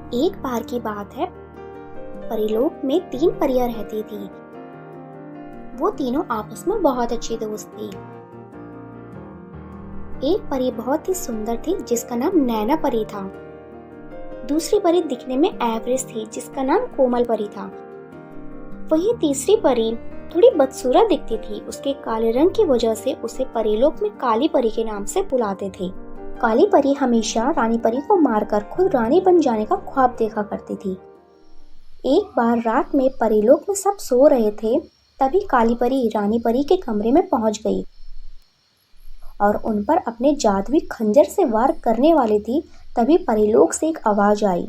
एक बार की बात है, परीलोक में 3 परियां रहती थी। वो तीनों आपस में बहुत अच्छी दोस्त थी। एक परी बहुत ही सुंदर थी जिसका नाम नैना परी था। दूसरी परी दिखने में एवरेज थी जिसका नाम कोमल परी था। वहीं तीसरी परी थोड़ी बदसूरत दिखती थी। उसके काले रंग की वजह से उसे परीलोक में काली परी के नाम से बुलाते थे। काली परी हमेशा रानी परी को मारकर खुद रानी बन जाने का ख्वाब देखा करती थी। एक बार रात में परीलोक में सब सो रहे थे, तभी काली परी रानी परी के कमरे में पहुंच गई और उन पर अपने जादुई खंजर से वार करने वाली थी। तभी परीलोक से एक आवाज आई,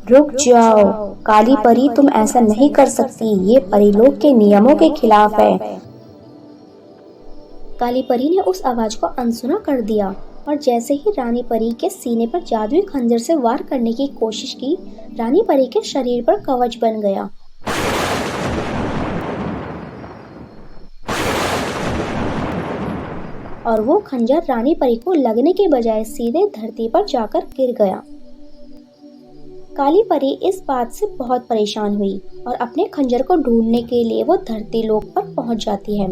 रुक जाओ काली परी, तुम ऐसा नहीं कर सकती, ये परीलोक के नियमों के खिलाफ है। काली परी ने उस आवाज को अनसुना कर दिया और जैसे ही रानी परी के सीने पर जादुई खंजर से वार करने की कोशिश की, रानी परी के शरीर पर कवच बन गया। और वो खंजर रानी परी को लगने के बजाय सीधे धरती पर जाकर गिर गया। काली परी इस बात से बहुत परेशान हुई और अपने खंजर को ढूंढने के लिए वो धरती लोक पर पहुंच जाती है।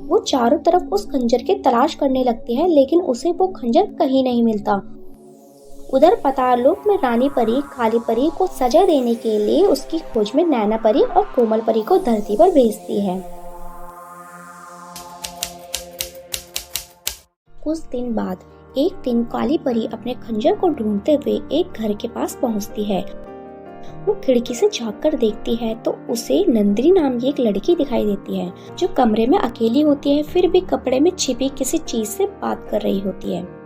वो चारों तरफ उस खंजर की तलाश करने लगती है, लेकिन उसे वो खंजर कहीं नहीं मिलता। उधर पाताल लोक में रानी परी काली परी को सजा देने के लिए उसकी खोज में नैना परी और कोमल परी को धरती पर भेजती है। कुछ दिन बाद एक दिन काली परी अपने खंजर को ढूंढते हुए एक घर के पास पहुंचती है। वो खिड़की से झांककर देखती है तो उसे नंदिनी नाम की एक लड़की दिखाई देती है, जो कमरे में अकेली होती है, फिर भी कपड़े में छिपी किसी चीज से बात कर रही होती है।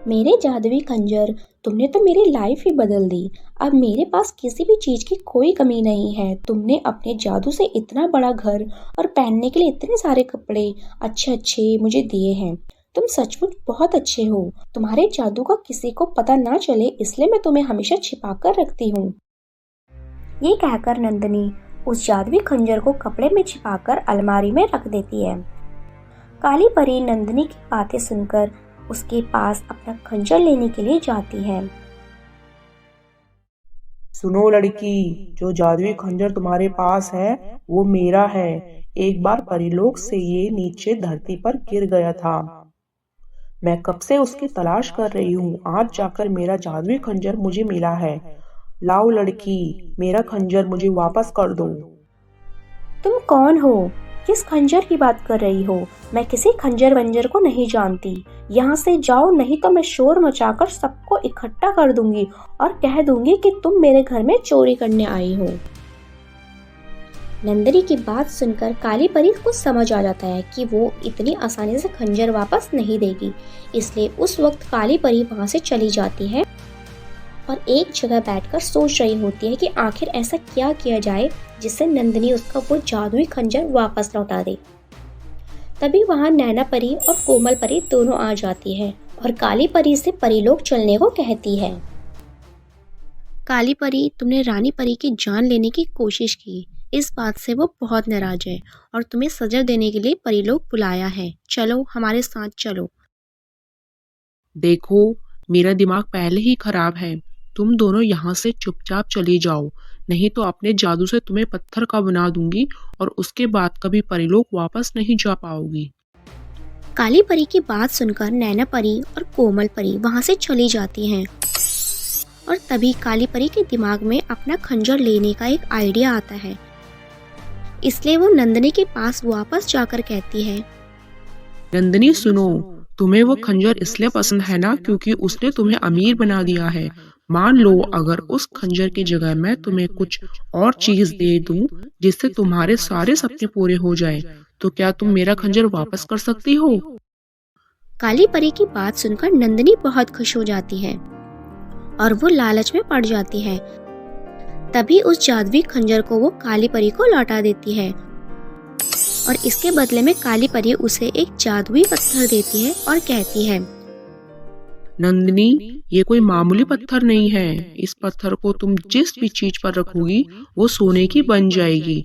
मेरे जादुई खंजर, तुमने तो मेरी लाइफ ही बदल दी। अब मेरे पास किसी भी चीज की कोई कमी नहीं है। तुमने अपने जादू से इतना बड़ा घर और पहनने के लिए इतने सारे कपड़े अच्छे मुझे दिए हैं। तुम सचमुच बहुत अच्छे हो। तुम्हारे जादू का किसी को पता ना चले, इसलिए मैं तुम्हें हमेशा छिपा कर रखती हूँ। ये कहकर नंदिनी उस जादुई खंजर को कपड़े में छिपाकर अलमारी में रख देती है। काली परी नंदिनी की बातें सुनकर उसके पास अपना खंजर लेने के लिए जाती है। सुनो लड़की, जो जादुई खंजर तुम्हारे पास है वो मेरा है। एक बार परीलोक से ये नीचे धरती पर गिर गया था। मैं कब से उसकी तलाश कर रही हूँ। आज जाकर मेरा जादुई खंजर मुझे मिला है। लाओ लड़की, मेरा खंजर मुझे वापस कर दो। तुम कौन हो? किस खंजर की बात कर रही हो? मैं किसी खंजर वंजर को नहीं जानती। यहाँ से जाओ, नहीं तो मैं शोर मचाकर सबको इकट्ठा कर दूंगी और कह दूंगी कि तुम मेरे घर में चोरी करने आई हो। नंदिनी की बात सुनकर काली परी को समझ आ जाता है कि वो इतनी आसानी से खंजर वापस नहीं देगी, इसलिए उस वक्त काली परी वहां से चली जाती है और एक जगह बैठकर सोच रही होती है कि आखिर ऐसा क्या किया जाए जिससे नंदिनी उसका वो जादुई खंजर वापस लौटा दे। तभी वहां नैना परी और कोमल परी दोनों आ जाती है और काली परी से परीलोक चलने को कहती है। काली परी, तुमने रानी परी की जान लेने की कोशिश की। इस बात से वो बहुत नाराज है और तुम्हें सजा देने के लिए परीलोक बुलाया है। चलो, हमारे साथ चलो। देखो, मेरा दिमाग पहले ही खराब है। तुम दोनों यहाँ से चुपचाप चली जाओ, नहीं तो अपने जादू से तुम्हें पत्थर का बना दूंगी और उसके बाद कभी परीलोक वापस नहीं जा पाओगी। काली परी की बात सुनकर नैना परी और कोमल परी वहां से चली जाती हैं और तभी काली परी के दिमाग में अपना खंजर लेने का एक आइडिया आता है। इसलिए वो नंदिनी के पास वापस जाकर कहती है, नंदिनी सुनो, तुम्हें वो खंजर इसलिए पसंद है ना क्योंकि उसने तुम्हें अमीर बना दिया है। मान लो अगर उस खंजर की जगह मैं तुम्हें कुछ और चीज दे दूं जिससे तुम्हारे सारे सपने पूरे हो जाएं, तो क्या तुम मेरा खंजर वापस कर सकती हो? काली परी की बात सुनकर नंदिनी बहुत खुश हो जाती है और वो लालच में पड़ जाती है। तभी उस जादुई खंजर को वो काली परी को लौटा देती है और इसके बदले में काली परी उसे एक जादुई पत्थर देती है और कहती है, नंदिनी, ये कोई मामूली पत्थर नहीं है। इस पत्थर को तुम जिस भी चीज पर रखोगी वो सोने की बन जाएगी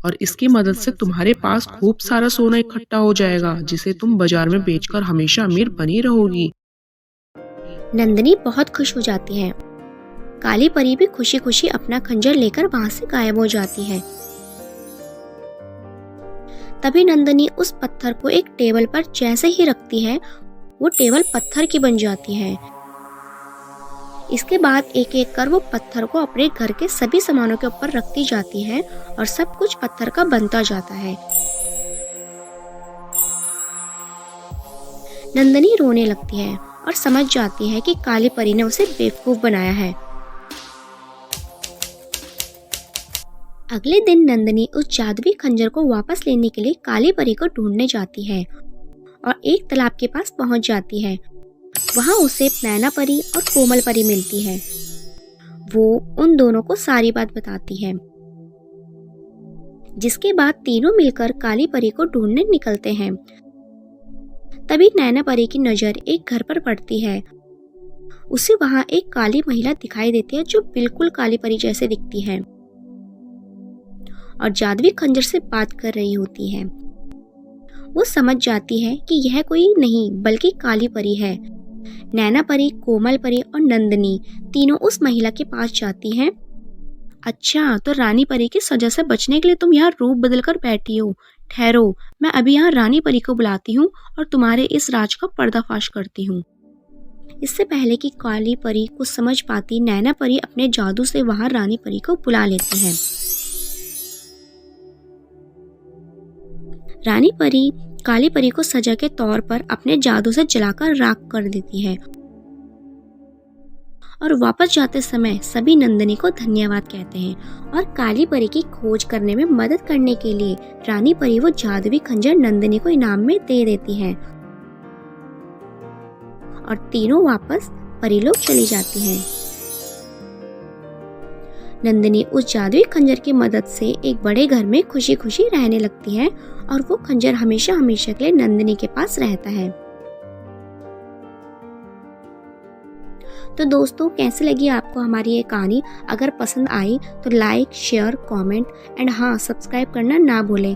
और इसकी मदद से तुम्हारे पास खूब सारा सोना इकट्ठा हो जाएगा, जिसे तुम बाजार में बेचकर हमेशा अमीर बनी रहोगी। नंदिनी बहुत खुश हो जाती है। काली परी भी खुशी खुशी अपना खंजर लेकर वहां से गायब हो जाती है। तभी नंदिनी उस पत्थर को एक टेबल पर जैसे ही रखती है, वो टेबल पत्थर की बन जाती है। इसके बाद एक एक कर वो पत्थर को अपने घर के सभी सामानों के ऊपर रखती जाती है और सब कुछ पत्थर का बनता जाता है। नंदिनी रोने लगती है और समझ जाती है कि काली परी ने उसे बेवकूफ बनाया है। अगले दिन नंदिनी उस जादुई खंजर को वापस लेने के लिए काली परी को ढूंढने जाती है और एक तालाब के पास पहुंच जाती है। वहां उसे नैना परी और कोमल परी मिलती है। वो उन दोनों को सारी बात बताती है, जिसके बाद तीनों मिलकर काली परी को ढूंढने निकलते हैं। तभी नैना परी की नजर एक घर पर पड़ती है। उसे वहां एक काली महिला दिखाई देती है जो बिल्कुल काली परी जैसे दिखती है और जादुई खंजर से बात कर रही होती है। वो समझ जाती है कि यह कोई नहीं बल्कि काली परी है। नैना परी, कोमल परी और नंदिनी तीनों उस महिला के पास जाती हैं। अच्छा, तो रानी परी की सजा से बचने के लिए तुम यहाँ रूप बदल कर बैठी हो। ठहरो, मैं अभी यहाँ रानी परी को बुलाती हूँ और तुम्हारे इस राज का पर्दाफाश करती हूँ। इससे पहले कि काली परी कुछ समझ पाती, नैना परी अपने जादू से वहां रानी परी को बुला लेती है। रानी परी काली परी को सजा के तौर पर अपने जादू से जलाकर राख कर देती है और वापस जाते समय सभी नंदिनी को धन्यवाद कहते हैं और काली परी की खोज करने में मदद करने के लिए रानी परी वो जादुई खंजर नंदिनी को इनाम में दे देती है और तीनों वापस परीलोक चली जाती हैं। नंदिनी उस जादुई खंजर की मदद से एक बड़े घर में खुशी खुशी रहने लगती है और वो खंजर हमेशा हमेशा के लिए नंदिनी के पास रहता है। तो दोस्तों, कैसी लगी आपको हमारी ये कहानी? अगर पसंद आई तो लाइक, शेयर, कमेंट एंड हाँ, सब्सक्राइब करना ना भूलें।